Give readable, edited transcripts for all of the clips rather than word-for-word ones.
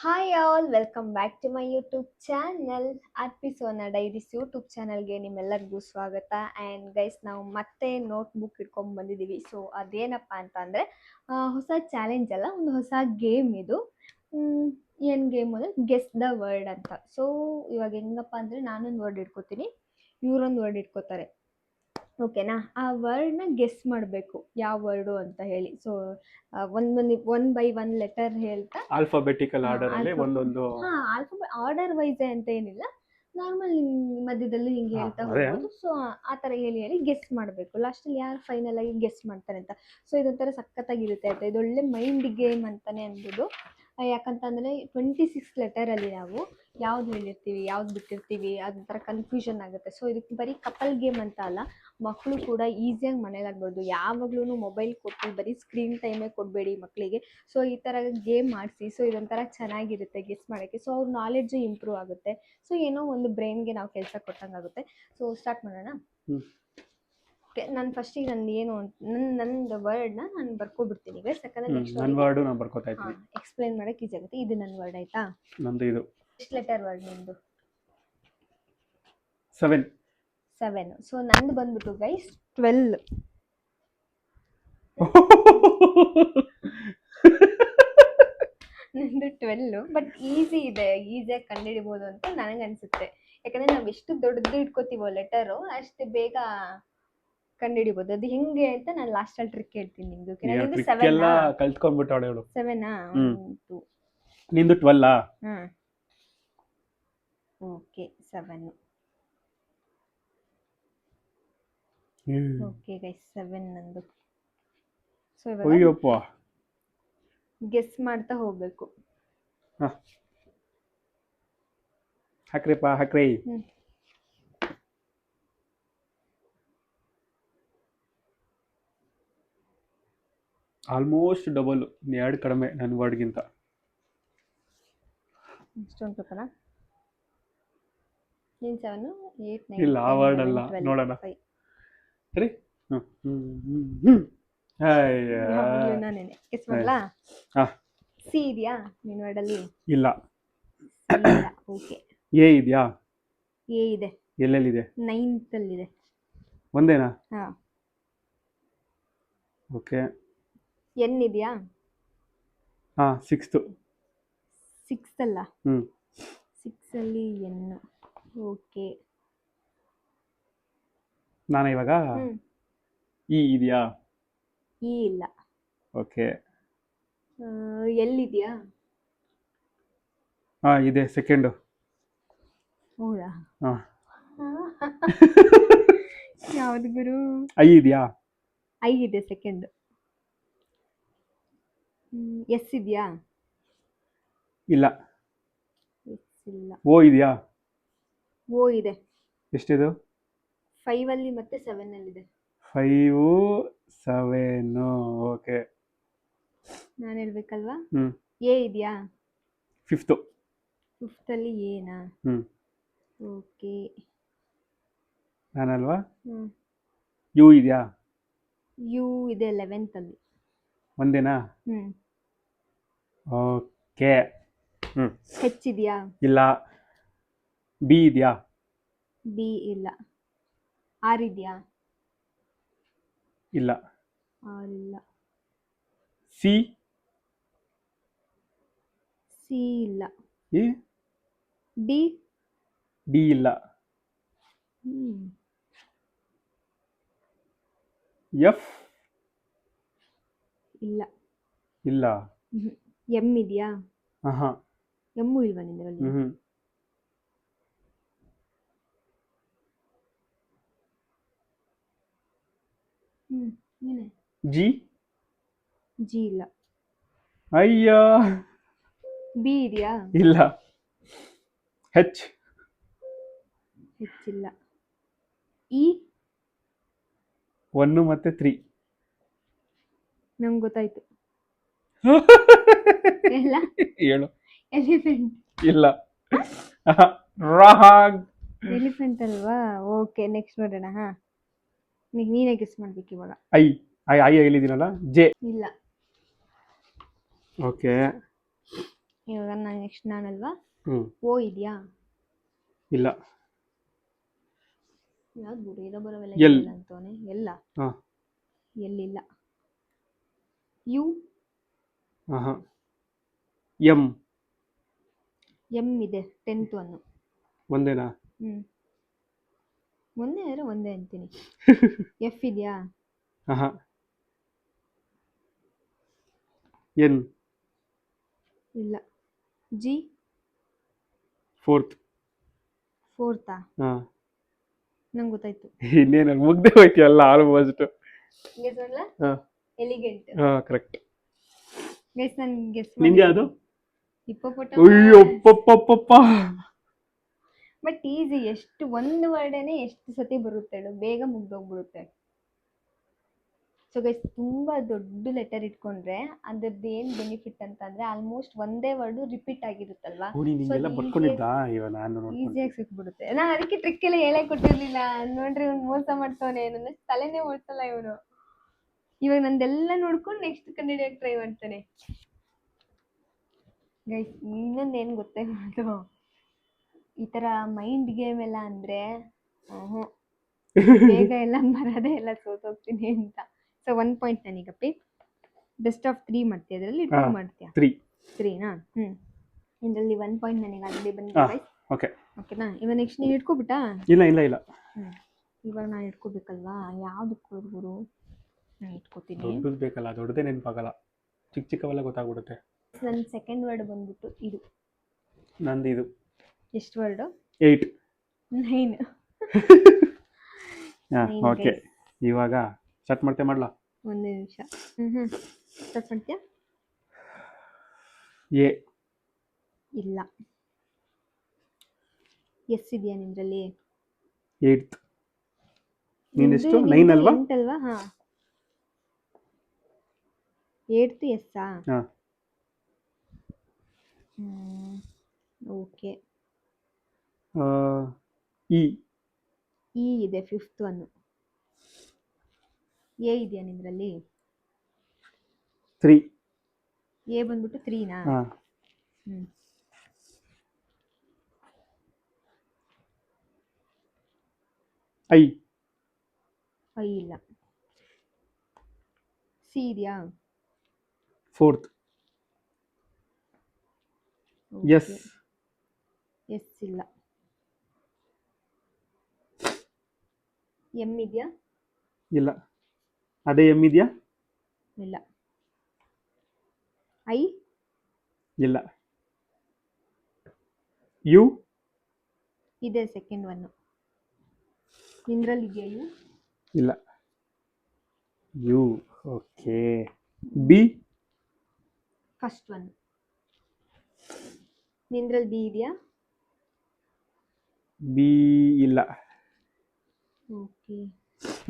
Hi all welcome back to my YouTube channel Arpisona diaries YouTube ಚಾನಲ್ಗೆ ನಿಮ್ಮೆಲ್ಲರಿಗೂ ಸ್ವಾಗತ. And guys, ನಾವು ಮತ್ತೆ ನೋಟ್ ಬುಕ್ ಇಟ್ಕೊಂಡು ಬಂದಿದ್ದೀವಿ. ಸೊ ಅದೇನಪ್ಪ ಅಂತ ಅಂದರೆ ಹೊಸ ಚಾಲೆಂಜ್ ಅಲ್ಲ, ಒಂದು ಹೊಸ ಗೇಮ್ ಇದು. ಏನು ಗೇಮ್ ಅಂದರೆ ಗೆಸ್ ದ ವರ್ಡ್ ಅಂತ. ಸೊ ಇವಾಗ ಹೆಂಗಪ್ಪ ಅಂದರೆ ನಾನೊಂದು ವರ್ಡ್ ಇಟ್ಕೋತೀನಿ, ಇವರೊಂದು ವರ್ಡ್ ಇಟ್ಕೋತಾರೆ. ಓಕೆನಾ? ಆ ವರ್ಡ್ನ ಗೆಸ್ ಮಾಡಬೇಕು ಯಾವ ವರ್ಡು ಅಂತ ಹೇಳಿ. So one by one letter ಹೇಳ್ತಾ ಆಲ್ಫಾಬೆಟಿಕಲ್ ಆರ್ಡರ್ ಅಲ್ಲಿ ಒಂದೊಂದು ಆಲ್ಫಾಬೆಟ್ ಆರ್ಡರ್ ವೈಸ್ ಅಂತ ಏನಿಲ್ಲ, ನಾರ್ಮಲ್ ಮಧ್ಯದಲ್ಲಿ ಹಿಂಗೆ ಹೇಳ್ತಾ ಅದೇ. ಹೋಗ್ಬೋದು. ಸೊ ಆ ಥರ ಹೇಳಿ ಹೇಳಿ ಗೆಸ್ ಮಾಡಬೇಕು. ಲಾಸ್ಟಲ್ಲಿ ಯಾರು ಫೈನಲ್ ಆಗಿ ಗೆಸ್ ಮಾಡ್ತಾರೆ ಅಂತ. ಸೊ ಇದೊಂಥರ ಸಖತ್ತಾಗಿರುತ್ತೆ ಆಯ್ತಾ. ಇದೊಳ್ಳೆ ಮೈಂಡ್ ಗೇಮ್ ಅಂತಾನೆ ಅನ್ಬೋದು. ಯಾಕಂತಂದರೆ 26 ಲೆಟರಲ್ಲಿ ನಾವು ಯಾವ್ದು ಹೇಳಿರ್ತೀವಿ ಯಾವ್ದು ಬಿಟ್ಟಿರ್ತೀವಿ ಅದೊಂಥರ ಕನ್ಫ್ಯೂಷನ್ ಆಗುತ್ತೆ. ಸೊ ಇದಕ್ಕೆ ಬರೀ ಕಪಲ್ ಗೇಮ್ ಅಂತ ಅಲ್ಲ, ಮಕ್ಕಳು ಕೂಡ ಈಸಿಯಾಗಿ ಮನೇಲಾಗ್ಬೋದು. ಯಾವಾಗ್ಲೂ ಮೊಬೈಲ್ ಕೊಟ್ಟು ಬರೀ ಸ್ಕ್ರೀನ್ ಟೈಮೇ ಕೊಡಬೇಡಿ ಮಕ್ಕಳಿಗೆ. ಸೊ ಈ ಥರ ಗೇಮ್ ಮಾಡಿಸಿ. ಸೊ ಇದೊಂಥರ ಚೆನ್ನಾಗಿರುತ್ತೆ ಗೆಸ್ ಮಾಡೋಕ್ಕೆ. ಸೊ ಅವ್ರ ನಾಲೆಡ್ಜು ಇಂಪ್ರೂವ್ ಆಗುತ್ತೆ. ಸೊ ಏನೋ ಒಂದು ಬ್ರೈನ್ಗೆ ನಾವು ಕೆಲಸ ಕೊಟ್ಟಂಗಾಗುತ್ತೆ. ಸೊ ಸ್ಟಾರ್ಟ್ ಮಾಡೋಣ. ಓಕೆ, ನಾನು ಫಸ್ಟಿಗೆ ನಂದು ಏನು ನಂದು ವರ್ಡ್ನ ನಾನು ಬರ್ಕೊಬಿಡ್ತೀನಿ ಗೈಸ್. ಯಾಕಂದರೆ ನೆಕ್ಸ್ಟ್ ನನ್ನ ವರ್ಡ್ ನಾನು ಬರ್ಕೋತಾ ಇದ್ದೀನಿ. ಎಕ್ಸ್ಪ್ಲೈನ್ ಮಾಡೋಕ್ಕೆ ಈಸಿ ಆಗುತ್ತೆ. ಇದು ನನ್ನ ವರ್ಡ್ ಆಯಿತಾ? ನಂದು ಇದು ಎಷ್ಟು ಲೆಟರ್ ವರ್ಡ್ ನಿಮ್ಮದು? 7. 7. ಸೊ ನಂದು ಬಂದ್ಬಿಟ್ಟು ಗೈಸ್ 12. ನಂದು 12. ಬಟ್ ಈಸಿ ಇದೆ, ಈಸಿಯಾಗಿ ಕಂಡುಹಿಡಿಬೋದು ಅಂತ ನನಗನ್ಸುತ್ತೆ. ಯಾಕಂದರೆ ನಾವು ಎಷ್ಟು ದೊಡ್ಡದು ಇಟ್ಕೋತೀವೋ ಲೆಟರು ಅಷ್ಟು ಬೇಗ ಕಂಡುಹಿಡಿಬೋದು. ಅದು ಹೆಂಗೆ ಅಂತ ನಾನು ಲಾಸ್ಟಲ್ಲಿ ಟ್ರಿಕ್ ಹೇಳ್ತೀನಿ ನಿಮ್ದು. ಟ್ರಿಕ್ ಎಲ್ಲ ಕಲ್ತ್ಕೊಂಡ್ಬಿಟ್ಟವಳೆ ಅವಳು. 7 ನಿಂದು 12. ಹಾಂ, ಓಕೆ 7. ಓಕೆ ಗೈಸ್, 7 ನಂದು. ಸೊ ಇವಾಗ ಅಯ್ಯಪ್ಪ, ಗೆಸ್ ಮಾಡ್ತಾ ಹೋಗ್ಬೇಕು. ಹಾಕ್ರಿಪ್ಪ ಹಾಕ್ರಿ. ಆಲ್ಮೋಸ್ಟ್ ಡಬಲ್, 2 ಕಡಿಮೆ ನನ್ನ ವರ್ಡ್ಗಿಂತ. ಇಷ್ಟೊಂದು ತಗೋಣ. ನೀನು 7, 8, 9, ಇಲ್ಲ, ಆ ವರ್ಡ್ ಅಲ್ಲ, ನೋಡೋಣ. ಸರಿ. ನಾನೇನೆ ಗೆಸ್ ಮಾಡಲಾ? ಹಾ, ಸಿ ಇದೆಯಾ ನಿನ್ನ ವರ್ಡಲ್ಲಿ? ಇಲ್ಲ. ಓಕೆ. ಎ ಇದೆಯಾ? ಎ ಇದೆ. ಎಲ್ಲೆಲ್ಲಿದೆ? 9th ಅಲ್ಲಿದೆ. ಒಂದೇನಾ? ಹಾಂ. ಓಕೆ. ಎನ್ ಇದೆಯಾ? ಹಾಂ, 6th. 6 ಅಲ್ಲ? 6 ಅಲ್ಲಿ ಎನ್. ಓಕೆ. ನಾನು ಇವಾಗ ಇ ಇದೆಯಾ? ಇ ಇಲ್ಲ. ಓಕೆ. ಎಲ್ಲಿದೆಯಾ? ಹಾಂ, ಇದೆ, ಸೆಕೆಂಡು. ಹೌದಾ? ಹಾಂ. ಯಾವ್ದು ಗುರು? ಐ ಇದೆಯಾ? ಐ ಇದೆ, ಸೆಕೆಂಡ್. ಎಸ್ ಇದೆಯಾ? ಇಲ್ಲ. ಎಸ್ ಇಲ್ಲ. ಓ ಇದೆಯಾ? ಓ ಇದೆ. ಎಷ್ಟಿದು? 5 ಅಲ್ಲಿ ಮತ್ತೆ 7 ಅಲ್ಲಿದೆ. 5, 7. ಓಕೆ. ನಾನು ಹೇಳ್ಬೇಕಲ್ವಾ? ಹ್ಮ್. ಎ ಇದೆಯಾ? 5th. 5th ಅಲ್ಲಿ ಏನಾ? ಓಕೆ. ನಾನಲ್ವಾ? ಯು ಇದೆಯಾ? ಯು ಇದೆ 11th ಅಲ್ಲಿ. ಒಂದೇನಾ? ಓಕೆ. ಹೆಚ್ ಇದೆಯಾ? ಇಲ್ಲ. ಬಿ ಇದೆಯಾ? ಬಿ ಇಲ್ಲ. ಆರ್ ಇದೆಯಾ? ಇಲ್ಲ. ಆರ್ ಇಲ್ಲ. ಸಿ? ಸಿ ಇಲ್ಲ. ಇ? ಡಿ? ಡಿ ಇಲ್ಲ. ಎಫ್? ಇಲ್ಲ. ಇಲ್ಲ. ಎಮ್ ಇದೆಯಾ? ಹಾಂ. ಎಮ್ಮು ಇಲ್ವಾ ನಿಂದರಲ್ಲಿ? ಏನೇ? ಜಿ? ಜಿ ಇಲ್ಲ. ಅಯ್ಯೋ. ಬಿ ಇದೆಯಾ? ಇಲ್ಲ. ಹೆಚ್? ಹೆಚ್ ಇಲ್ಲ. ಇ? 1 ಮತ್ತೆ 3. ನಂಗೆ ಗೊತ್ತಾಯ್ತು. ಎಲ್ಲ ಹೇಳು. ಎಲಿಫೆಂಟ್. ಇಲ್ಲ. ರಾಂಗ್. ಎಲಿಫೆಂಟ್ ಅಲ್ವಾ? ಓಕೆ, ನೆಕ್ಸ್ಟ್ ನೋಡೋಣ. ಹಾಂ, ನೀನೇ ಗೆಸ್ ಮಾಡ್ಬೇಕು ಇವಾಗ. ಐ. ಐ ಹೇಳಿದ್ದೀನಲ್ಲ. ಜೆ? ಇಲ್ಲ. ಓಕೆ. ಇವಾಗ ನಾನು ನೆಕ್ಸ್ಟ್ ನಾನಲ್ವಾ? ಹ್ಞೂ ಓ ಇದೆಯಾ? ಇಲ್ಲ. ಯಾವ್ದು ಬಿಡು ಇರೋ ಬರೋವೆಲ್ಲ ಎಲ್. ಇಲ್ಲ ಅಂತವನೆ. ಎಲ್ಲ ಹಾಂ ಎಲ್ಲಿಲ್ಲ. ಯು ಹಾಂ ಎಮ್ ಎಮ್ ಇದೆ 10th ಒನ್. ಒಂದೇನಾ? ಹ್ಞೂ ಒಂದೇ ಅಂದರೆ ಒಂದೇ ಅಂತೀನಿ. ಎಫ್ ಇದೆಯಾ? ಹಾಂ ಎನ್ ಇಲ್ಲ. G fourth. ಫೋರ್ತಾ? ಹಾಂ ನಂಗೆ ಗೊತ್ತಾಯ್ತು. ಇನ್ನೇನು ಮುಗ್ದೆ ಹೋಯ್ತೀವಲ್ಲ ಆಲ್ಮೋಸ್ಟ್. ಗೆಸ್ ಮಾಡಲ? ಹಾಂ ಎಲಿಗೆಂಟ್. ಹಾಂ ಕರೆಕ್ಟ್. ಗೆಸ್ ನಾನು ಗೆಸ್ ನಿಂದು ಯಾವುದು? ಹಿಪ್ಪೋಪೊಟಮಸ್. ಅಯ್ಯಪ್ಪಪ್ಪಪ್ಪ. But easy. ಎಷ್ಟು ಒಂದು ವರ್ಡೇನೆ ಎಷ್ಟು ಸತಿ ಬರುತ್ತೆ ಹೇಳು, ಬೇಗ ಮುಗ್ದೋಗ್ಬಿಡುತ್ತೆ. ಸೊ ಗೈಸ್, ತುಂಬ ದೊಡ್ಡ ಲೆಟರ್ ಇಟ್ಕೊಂಡ್ರೆ ಅದ್ರದ್ದು ಏನು ಬೆನಿಫಿಟ್ ಅಂತಂದರೆ ಆಲ್ಮೋಸ್ಟ್ ಒಂದೇ ವರ್ಡು ರಿಪೀಟ್ ಆಗಿರುತ್ತಲ್ವಾ, ನೀನು ಸೊ ಹಿಂಗೆಲ್ಲ ಬರ್ಕೊಂಡಿದ್ದ ಇವಾಗ ನಾನು ನೋಡ್ಕೊಂಡು. ಈಸಿಯಾಗಿ ಸಿಕ್ಬಿಡುತ್ತೆ. ನಾನು ಅದಕ್ಕೆ ಟ್ರಿಕ್ ಎಲ್ಲ ಹೇಳೇ ಕೊಟ್ಟಿರಲಿಲ್ಲ. ನೋಡ್ರಿ ಇವ್ನು ಮೋಸ ಮಾಡ್ತಾವನೆ, ನನ್ನ ತಲೆನೇ ಓಡ್ಸಲ್ಲ ಇವನು. ಇವಾಗ ನಂದೆಲ್ಲ ನೋಡ್ಕೊಂಡು ನೆಕ್ಸ್ಟ್ ಕಂಡುಹಿಡಿಯೋಕೆ ಟ್ರೈ ಮಾಡ್ತಾನೆ. ಗೈಸ್, ಇನ್ನೊಂದು ಏನು ಗೊತ್ತಾಗೋದು, ಈ ಥರ ಮೈಂಡ್ ಗೇಮ್ ಎಲ್ಲ ಅಂದರೆ ಬೇಗ ಎಲ್ಲ ಬರೋದೇ ಎಲ್ಲ ಸೋತೋಗ್ತೀನಿ ಅಂತ. ಸೊ 1 ಪಾಯಿಂಟ್ ನನಗಪ್ಪಿ. ಬೆಸ್ಟ್ ಆಫ್ 3 ಮಾಡ್ತೀಯ ಅದರಲ್ಲಿ? 2 ಮಾಡ್ತೀಯಾ? 3ನಾ? ಇದರಲ್ಲಿ 1 ಪಾಯಿಂಟ್ ನನಗೆ ಆಲ್ರೆಡಿ ಬಂದಿದೆ. ಓಕೆ ಓಕೆನಾ? ಇವಾಗ ನೆಕ್ಸ್ಟ್ ನೀನು ಇಟ್ಕೊಬಿಟ್ಟಾ? ಇಲ್ಲ ಇಲ್ಲ ಇಲ್ಲ. ಇವಾಗ ನಾನು ಇಟ್ಕೋಬೇಕಲ್ವಾ? ಯಾವ್ದು ಇಟ್ಕೊಳ್ಬೋದು? ನಾನು ಇಟ್ಕೋತೀನಿ. ದೊಡ್ಡದು ಬೇಕಲ್ಲ, ದೊಡ್ಡದೇ ನೆನಪಾಗಲ್ಲ, ಚಿಕ್ಕ ಚಿಕ್ಕವೆಲ್ಲ ಗೊತ್ತಾಗ್ಬಿಡುತ್ತೆ. ನನ್ನ ಸೆಕೆಂಡ್ ವರ್ಡ್ ಬಂದ್ಬಿಟ್ಟು ಇದು. ನಂದು ಇದು ಎಷ್ಟು ವರ್ಡು? 8. 9. ಹಾಂ ಓಕೆ. ಇವಾಗ ಸ್ಟಾರ್ಟ್ ಮಾಡ್ತೇ ಮಾಡಲಾ? ಒಂದು ನಿಮಿಷ. ಸ್ಟಾರ್ಟ್ ಮಾಡ್ತೀಯಾ? ಎ ಇಲ್ಲ. ಎಸ್ ಇದೆಯಾ ನಿಂದ್ರಲ್ಲಿ? 8th. ನಿಂದೆಷ್ಟು? 9 ಅಲ್ವಾ? 8 ಅಲ್ವಾ? ಹಾಂ, 8th ಎಸ್ಸಾ? ಹಾಂ ಓಕೆ. ಇ ಇ ಇದೆ 5th ಒನ್. ಎ ಇದೆಯಾ ನಿಂದ್ರಲ್ಲಿ? 3. ಎ ಬಂದ್ಬಿಟ್ಟು 3ನಾ? ಹಾಂ ಐ ಐ ಇಲ್ಲ. ಸಿ ಇದೆಯಾ? 4th. ಎಸ್ ಎಸ್ ಇಲ್ಲ. ಎಮ್ ಇದೆಯಾ? ಇಲ್ಲ. ಅದೇ ಎಮ್ ಇದೆಯಾ? ಇಲ್ಲ. ಐ ಇಲ್ಲ. ಯು ಇದೆ ಸೆಕೆಂಡ್ ಒನ್. ನಿಂದ್ರಲ್ಲಿ ಇದೆಯಾ ಯು? ಇಲ್ಲ. U okay. B first one. ನಿಂದ್ರಲ್ಲಿ ಬಿ ಇದೆಯಾ? ಬಿ ಇಲ್ಲ. ಓಕೆ.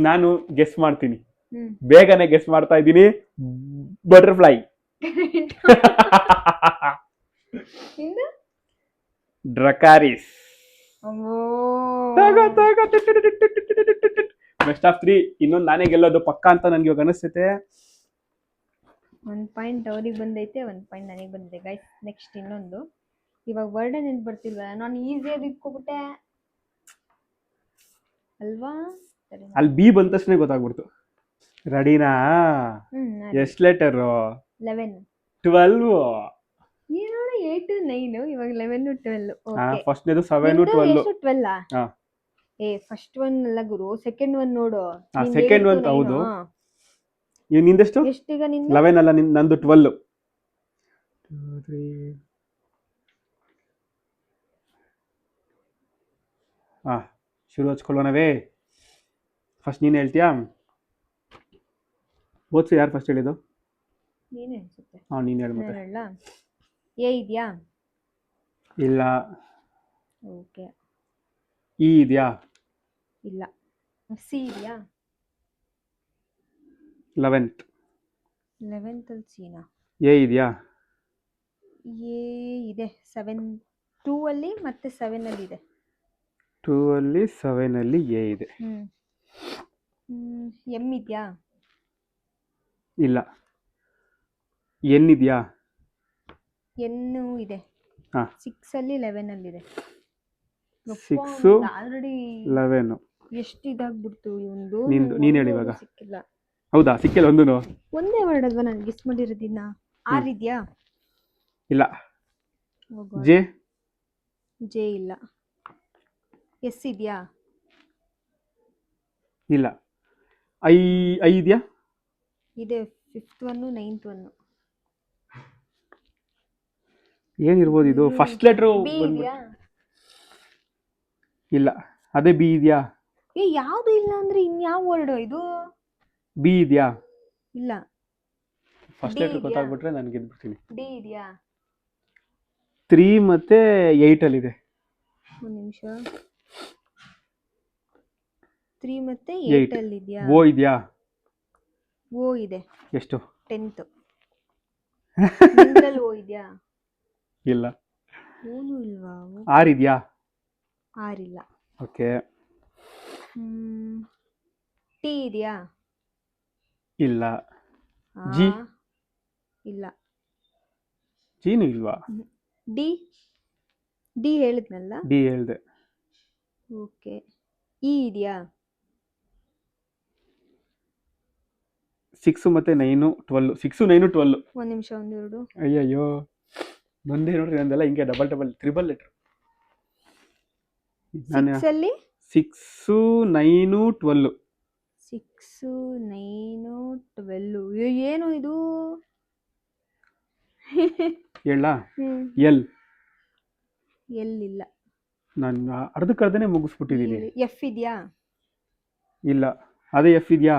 ನಾನು ಗೆಸ್ ಮಾಡ್ತೀನಿ, ಹ್ಞೂ ಬೇಗನೆ ಗೆಸ್ ಮಾಡ್ತಾ ಇದ್ದೀನಿ. ಬಟರ್ಫ್ಲೈ. ನಿಂದು? ಡ್ರಕಾರಿಸ್. ಅಮ್ಮೋ. Best of 3. ಇನ್ನೊಂದು ನಾನೇ ಗೆಲ್ಲೋದು ಪಕ್ಕ ಅಂತ ನನಗೆ ಇವಾಗ ಅನಿಸ್ತೈತೆ. 1 ಪಾಯಿಂಟ್ ಅವ್ರಿಗೆ ಬಂದೈತೆ, 1 ಪಾಯಿಂಟ್ ನನಗೆ ಬಂದಿದೆ ಗೈಸ್. ನೆಕ್ಸ್ಟ್ ಇನ್ನೊಂದು. ಇವಾಗ ವರ್ಡ್ ನೆನ್ಪು ಬರ್ತಿಲ್ವಲ್ಲ, ನಾನು ಈಸಿಯಾಗಿ ಇಟ್ಕೊಬಿಟ್ಟೆ ಅಲ್ವಾ? ಸರಿ, ಅಲ್ಲಿ ಬಿ ಬಂದ ತಕ್ಷಣ ಗೊತ್ತಾಗ್ಬಿಡ್ತು. ರೆಡಿನಾ? ಎಷ್ಟು ಲೆಟರು? 11. 12. ಏನೋ 8 9, ಇವಾಗ 11 12. ಓಕೆ. ಫಸ್ಟ್ನೇದು 7 12. 12. ಹಾ ಏ ಫಸ್ಟ್ ಒನ್ ಅಲ್ಲ ಗುರು, ಸೆಕೆಂಡ್ ಒನ್ ನೋಡು. ಸೆಕೆಂಡ್ ಒನ್ ಹೌದು. ನಿಂದೆಷ್ಟು? ಎಷ್ಟೀಗ ನಿಂದು? 11 ಅಲ್ಲ, ನಂದು 12. 2 3. ಶುರು ಹಚ್ಕೊಳ್ಳೋಣವೇ? ಫಸ್ಟ್ ನೀನು ಹೇಳ್ತೀಯಾ? ಓದ್ಸು, ಯಾರು ಫಸ್ಟ್ ಹೇಳಿದ್ದು? ನೀನೇ ಅನ್ಸುತ್ತೆ. ನೀನು ಹೇಳು ಮತ್ತೆ. ಹೇಳ. ಎ ಇದೆಯಾ? ಇಲ್ಲ. ಓಕೆ. ಇ ಇದೆಯಾ? ಇಲ್ಲ. ಸಿ ಇದೆಯಾ? 11th. 11th ಅಲ್ಲಿ ಸಿನಾ? ಎ ಇದೆಯಾ? ಎ ಇದೆ 7 2 ಅಲ್ಲಿ ಮತ್ತೆ 7 ಅಲ್ಲಿ ಇದೆ. 2 ಅಲ್ಲಿ 7 ಅಲ್ಲಿ ಎ ಇದೆ. ಎಮ್ ಇದೆಯಾ? ಇಲ್ಲ. ಎನ್ ಇದೆಯಾ? ಎನ್ನು ಇದೆ, ಹಾ 6 ಅಲ್ಲಿ 11 ಅಲ್ಲಿ ಇದೆ. 6 ಆಲ್ರೆಡಿ 11 ಎಷ್ಟು ಇದಾಗ್ಬಿಡ್ತು ಇವಂದು. ನೀನು ಹೇಳಿ ಇವಾಗ. ಸಿಕ್ಕಿಲ್ಲ. ಹೌದಾ ಸಿಕ್ಕಿಲ್ಲ ಒಂದೂ? ಒಂದೇ ವರ್ಡ್ ಅಲ್ವಾ ನಾನು ಗೆಸ್ ಮಾಡಿರೋದಿನ್ನ. ಆರ್ ಇದೆಯಾ? ಇಲ್ಲ. ಜೆ ಜೆ ಇಲ್ಲ. ಎಸ್ ಇದೆಯಾ? ಇಲ್ಲ. ಐ ಇದೆಯಾ? ಇದೆ. 5th 1 9th 1. ಏನಿರ್ಬೋದು ಇದು? ಫಸ್ಟ್ ಲೆಟ್ರು ಬಿ ಇದೆಯಾ? ಇಲ್ಲ. ಅದೇ ಬಿ ಇದೆಯಾ? ಯಾವುದು ಇಲ್ಲ ಅಂದ್ರೆ ಇನ್ಯಾವ ವರ್ಡ್ ಇದು? ಬಿ ಇದೆಯಾ? ಇಲ್ಲ. ಫಸ್ಟ್ D ಲೆಟ್ರ್ ಇದ್ಯಾ? ಗೊತ್ತಾಗ್ಬಿಟ್ರೆ ನಾನು ಗೆದ್ಬಿಡ್ತೀನಿ. ಡಿ ಇದೆಯಾ? 3 ಮತ್ತೆ 8 ಅಲ್ಲಿ ಇದೆ. ಒಂದು ನಿಮಿಷ. 3 ಮತ್ತೆ 8 8 ಅಲ್ಲಿ ಇದೆಯಾ? ಓ ಇದೆಯಾ? ಓ ಇದೆ. ಎಷ್ಟು? 10th. ನಿಂದ್ರಲ್ಲಿ ಓ ಇದೆಯಾ? ಇಲ್ಲ. ಓನು ಇಲ್ವಾ? ಆರ್ ಇದೆಯಾ? ಆರ್ ಇಲ್ಲ. ಓಕೆ. ಟಿ ಇದೆಯಾ? ಇಲ್ಲ. ಜಿ? ಇಲ್ಲ. ಜಿನೂ ಇಲ್ವಾ? ಡಿ ಡಿ ಹೇಳಿದ್ನಲ್ಲ. ಡಿ ಹೇಳ್ದೆ. ಓಕೆ. ಇ ಇದೆಯಾ? 6 ಮತ್ತೆ 9 12. 6 9 12. ಒಂದು ನಿಮಿಷ. ಒಂದೆರಡು. ಅಯ್ಯಯ್ಯೋ ಒಂದೇ ನೋಡ್ರಿ ನಂದೆಲ್ಲ ಹಿಂಗೆ ಡಬಲ್ ತ್ರಿಬಲ್ ಲೆಟ್ರ್. 6 ಅಲ್ಲಿ 6 9 12. 6 9 12. ಏನು ಇದು? ಹೇಳ. ಎಲ್. ಎಲ್ಲಿಲ್ಲ. ನಾನು ಅರ್ಧಕ್ಕರ್ಧನೇ ಮುಗಿಸ್ಬಿಟ್ಟಿದ್ದೀನಿ. ಎಫ್ ಇದೆಯಾ? ಇಲ್ಲ. ಅದೇ ಎಫ್ ಇದೆಯಾ?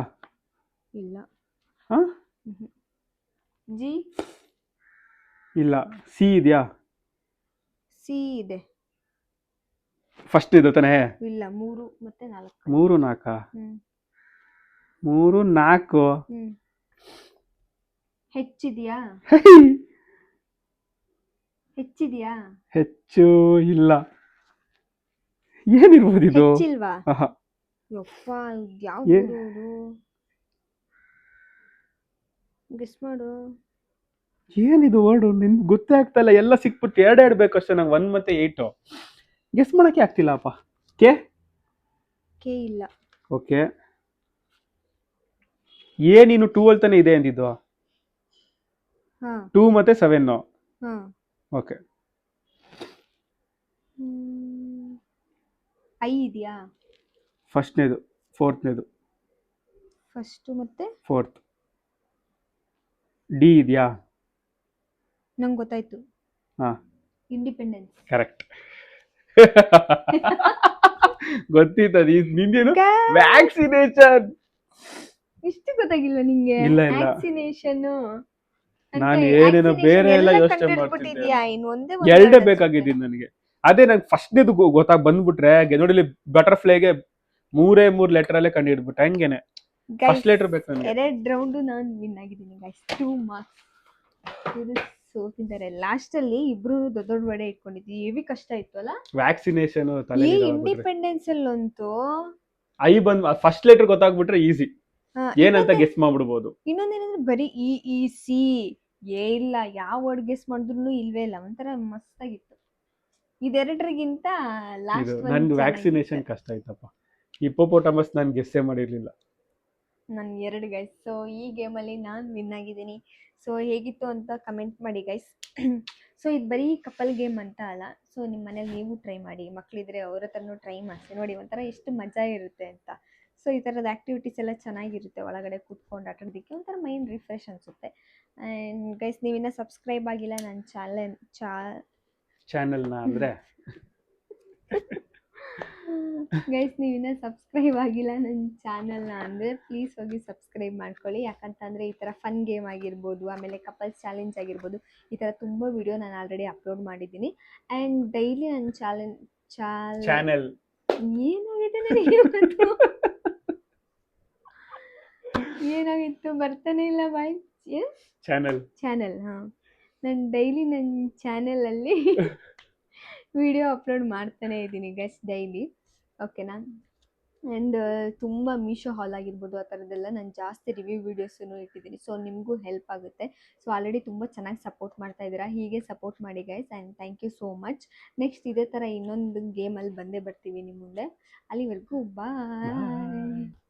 ಇಲ್ಲ. ಹಾಂ ಜಿ ಇಲ್ಲ. ಸಿ ಇದೆಯಾ? ಸಿ ಇದೆ. ಫಸ್ಟ್ ಇದು ತಾನೇ? ಇಲ್ಲ. 3 ಮತ್ತೆ 4. 3 4. 3 4. ಹೆಚ್ ಇದೆಯಾ? ಹೆಚ್ಚಿದೆಯಾ? ಹೆಚ್ಚು ಇಲ್ಲ. ಏನಿರ್ಬೋದು ಇದು? ಹೆಚ್ಚಿಲ್ವಾ? ಯಪ್ಪ ಯಾವ್ದು? ಗೆಸ್ ಮಾಡು. ಏನಿದು ವರ್ಡು? ನಿನ್ಗೆ ಗೊತ್ತೇ ಆಗ್ತಾ ಇಲ್ಲ. ಎಲ್ಲ ಸಿಕ್ಬಿಟ್ಟು ಎರಡು ಬೇಕು ಅಷ್ಟೇ ನಂಗೆ. 1 ಮತ್ತೆ 8 ಗೆಸ್ ಮಾಡಕ್ಕೆ ಆಗ್ತಿಲ್ಲಪ್ಪ. ಕೆ ಕೆ ಇಲ್ಲ. ಓಕೆ. ಏ ನೀನು 2 ಅಲ್ಲಿ ತಾನೇ ಇದೆ ಅಂದಿದ್ದು? 2 ಮತ್ತೆ 7. ಓಕೆ. ಐ ಇದೆಯಾ? ಫಸ್ಟ್ನೇದು 4ನೇದು. ಫಸ್ಟ್ ಮತ್ತೆ 4th. ಡಿ ಇದೆಯಾ? ನಂಗೆ ಗೊತ್ತಾಯ್ತು. ಹಾಂ ಇಂಡಿಪೆಂಡೆನ್ಸ್. ಕರೆಕ್ಟ್. ಗೊತ್ತಿತ್ತು. ನಿಂದೇನು? ವ್ಯಾಕ್ಸಿನೇಷನ್. ಇಷ್ಟು ಗೊತ್ತಾಗಿಲ್ಲ ನಿಂಗೆ? ಇಲ್ಲ ಇಲ್ಲ. ವ್ಯಾಕ್ಸಿನೇಷನ್. ನಾನು ಏನೇನೋ ಬೇರೆ ಎಲ್ಲ ಯೋಚನೆ ಮಾಡ್ತಿದ್ದೆ. ಎರಡೇ ಬೇಕಾಗಿದ್ದೀನಿ ನನಗೆ. ಅದೇ ನಂಗೆ ಫಸ್ಟ್ನೇದು ಬಂದ್ಬಿಟ್ರೆ ನೋಡಿಲಿ ಬಟರ್ಫ್ಲೈಗೆ 3 ಲೆಟರ್ ಅಲ್ಲೇ ಕಂಡು ಹಿಡ್ಬಿಟ್ಟೆ. ಹಂಗೇನೆ ಫಸ್ಟ್ ಲೆಟರ್ ಬೇಕು ನನಗೆ. 2 ರೌಂಡ್ ನಾನು ವಿನ್ ಆಗಿದ್ದೀನಿ ಗೈಸ್. 2 ಮಾರ್ಕ್ಸ್. ಇದು ಸೋತಿದ್ದಾರೆ. ಲಾಸ್ಟ್ ಅಲ್ಲಿ ಇಬ್ರು ದೊಡ್ಡ ವಡೆ ಇಟ್ಕೊಂಡಿದ್ವಿ. ಹೆವಿ ಕಷ್ಟ ಇತ್ತು ಅಲ್ಲ ವ್ಯಾಕ್ಸಿನೇಷನ್. ಈ ಇಂಡಿಪೆಂಡೆನ್ಸ್ ಅಲ್ಲಂತೂ ಐ ಬಂದ್ ಫಸ್ಟ್ ಲೆಟರ್ ಗೊತ್ತಾಗ್ಬಿಟ್ರೆ ಈಸಿ. ಏನಂತ ಗೆಸ್ ಮಾಡ್ಬಿಡ್ಬೋದು. ಇನ್ನೊಂದೇನಂದ್ರೆ ಬರೀ ಇ ಸಿ ಏ ಇಲ್ಲ. ಯಾವ ವರ್ಡ್ ಗೆಸ್ ಮಾಡಿದ್ರು ಇಲ್ವೇ ಇಲ್ಲ. ಒಂಥರ ಮಸ್ತಾಗಿತ್ತು. ಇದೆರಡರಿಗಿಂತ ಲಾಸ್ಟ್ ನನ್ಗೆ ವ್ಯಾಕ್ಸಿನೇಷನ್ ಕಷ್ಟ ಆಯ್ತಪ್ಪ. ಹಿಪ್ಪೋಪೋಟಮಸ್ ನಾನು ಗೆಸ್ಸೇ ಮಾಡಿರ್ಲಿಲ್ಲ. ನಾನು 2 ಗೈಸ್. ಸೊ ಈ ಗೇಮಲ್ಲಿ ನಾನು ವಿನ್ ಆಗಿದ್ದೀನಿ. ಸೊ ಹೇಗಿತ್ತು ಅಂತ ಕಮೆಂಟ್ ಮಾಡಿ ಗೈಸ್. ಸೊ ಇದು ಬರೀ ಕಪಲ್ ಗೇಮ್ ಅಂತ ಅಲ್ಲ. ಸೊ ನಿಮ್ಮ ಮನೇಲಿ ನೀವು ಟ್ರೈ ಮಾಡಿ. ಮಕ್ಕಳಿದ್ರೆ ಅವ್ರ ಹತ್ರನೂ ಟ್ರೈ ಮಾಡಿಸಿ ನೋಡಿ ಒಂಥರ ಎಷ್ಟು ಮಜಾ ಇರುತ್ತೆ ಅಂತ. ಸೊ ಈ ಥರದ ಆ್ಯಕ್ಟಿವಿಟೀಸ್ ಎಲ್ಲ ಚೆನ್ನಾಗಿರುತ್ತೆ. ಒಳಗಡೆ ಕೂತ್ಕೊಂಡು ಆಟಾಡೋದಕ್ಕೆ ಒಂಥರ ಮೈಂಡ್ ರಿಫ್ರೆಶ್ ಅನಿಸುತ್ತೆ. ಆ್ಯಂಡ್ ಗೈಸ್ ನೀವಿನ್ನೂ ಸಬ್ಸ್ಕ್ರೈಬ್ ಆಗಿಲ್ಲ ನನ್ನ ಚಾನಲ್ನ ಅಂದರೆ ಗೈಸ್ ನೀವಿನ್ನೂ ಸಬ್ಸ್ಕ್ರೈಬ್ ಆಗಿಲ್ಲ ನನ್ನ ಚಾನಲ್ನ ಅಂದರೆ ಪ್ಲೀಸ್ ಹೋಗಿ ಸಬ್ಸ್ಕ್ರೈಬ್ ಮಾಡ್ಕೊಳ್ಳಿ. ಯಾಕಂತಂದರೆ ಈ ಥರ ಫನ್ ಗೇಮ್ ಆಗಿರ್ಬೋದು, ಆಮೇಲೆ ಕಪಲ್ಸ್ ಚಾಲೆಂಜ್ ಆಗಿರ್ಬೋದು, ಈ ಥರ ತುಂಬ ವಿಡಿಯೋ ನಾನು ಆಲ್ರೆಡಿ ಅಪ್ಲೋಡ್ ಮಾಡಿದ್ದೀನಿ. ಆ್ಯಂಡ್ ಡೈಲಿ ನನ್ನ ಚಾನೆಲ್ ಏನಾಗಿದೆ ನನಗೆ ಇವತ್ತು? ಏನಾಗಿತ್ತು ಬರ್ತಾನೆ ಇಲ್ಲ ಬಾಯ್. ಚಾನೆಲ್ ಹಾಂ. ನಾನು ಡೈಲಿ ನನ್ನ ಚಾನೆಲಲ್ಲಿ ವಿಡಿಯೋ ಅಪ್ಲೋಡ್ ಮಾಡ್ತಾನೆ ಇದ್ದೀನಿ ಗೈಸ್ ಡೈಲಿ. ಓಕೆನಾ? ಆ್ಯಂಡ್ ತುಂಬ ಮೀಶೋ ಹಾಲ್ ಆಗಿರ್ಬೋದು ಆ ಥರದ್ದೆಲ್ಲ ನಾನು ಜಾಸ್ತಿ ರಿವ್ಯೂ ವೀಡಿಯೋಸನ್ನು ಇಟ್ಟಿದ್ದೀನಿ. ಸೊ ನಿಮಗೂ ಹೆಲ್ಪ್ ಆಗುತ್ತೆ. ಸೊ ಆಲ್ರೆಡಿ ತುಂಬ ಚೆನ್ನಾಗಿ ಸಪೋರ್ಟ್ ಮಾಡ್ತಾ ಇದ್ದೀರಾ. ಹೀಗೆ ಸಪೋರ್ಟ್ ಮಾಡಿ guys and thank you so much. Next ಇದೇ ಥರ ಇನ್ನೊಂದು ಗೇಮಲ್ಲಿ ಬಂದೇ ಬರ್ತೀವಿ ನಿಮ್ಮ ಮುಂದೆ. ಅಲ್ಲಿವರೆಗೂ ಬಾಯ್.